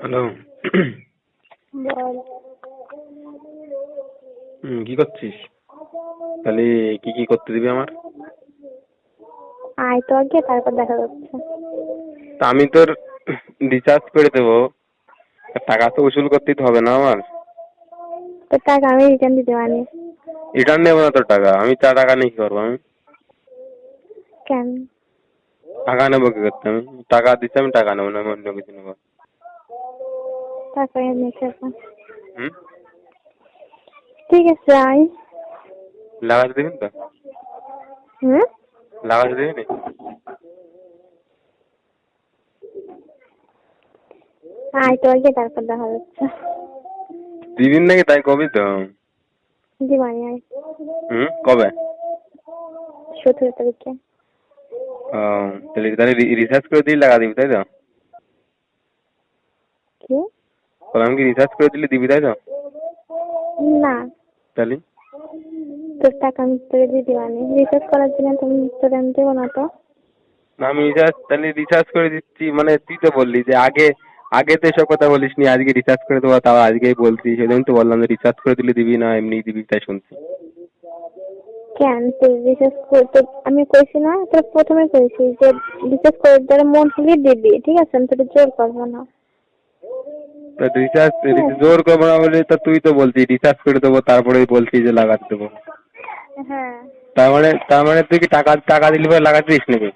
Hello. বল। কি করছিস? তাহলে কি কি করতে দিবি আমার? আয় তো আগে, তারপর দেখা যাচ্ছে। তা আমি তোর রিচার্জ করে দেবো, টাকা তো উসুল করতে হবে না আমার? তোর টাকা আমি রিটার্ন দিতে পারি। রিটার্ন নেবো না তোর টাকা, আমি তার টাকা নিয়ে কি করবো? আমি কেন? টাকা নেবো কি করতে? আমি টাকা দিচ্ছি, আমি টাকা নেবো না, আমি অন্য কিছু নেবো। টাকা নিচ্ছে। হুম, ঠিক আছে আয়। লাগাতে দিবেন তো? লাগাতে দিবি না? আয় তো আগে, তারপর দেখা যাচ্ছে। দিবিন নাকি তাই কবি তো? দিবানি আয়। কবে? 17 তারিখে। ও, তাহলে রিচার্জ করে দিলে লাগা দিবি তাই তো? কি? আমি কি রিচার্জ করে দিলে দিবি তাই তো? না, তাহলে তোর টাকা আমি তোকে দিয়ে দিবানি। রিচার্জ করার জন্য তুমি তোকে আমি দেবো না তো। না, আমি রিচার্জ করে দিচ্ছি, মানে তুই তো বললি যে আগে আগে তো এসব কথা বলিস নি, আজকে রিচার্জ করে দেবো, তাও আজকেই বলছি, সেজন্য তো বললাম যে রিচার্জ করে দিলে দিবি না এমনি দিবি, তাই শুনছি। কেন তুই রিচার্জ করতে আমি কইছি না? তোর প্রথমে কইছি যে রিচার্জ করে দেওয়ার মন হলে দিবি, ঠিক আছে? আমি তোকে জোর করবো না। রিচার্জ জোর করবো না বলে তো তুই তো বলছিস রিচার্জ করে দেবো, তারপরে বলছিস যে লাগাতে দেবো। হ্যাঁ। তার মানে তুই কি টাকা টাকা দিলি পরে লাগাতে দিস নাকি?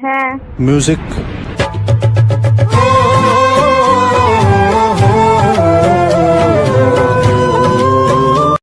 হ্যাঁ। Music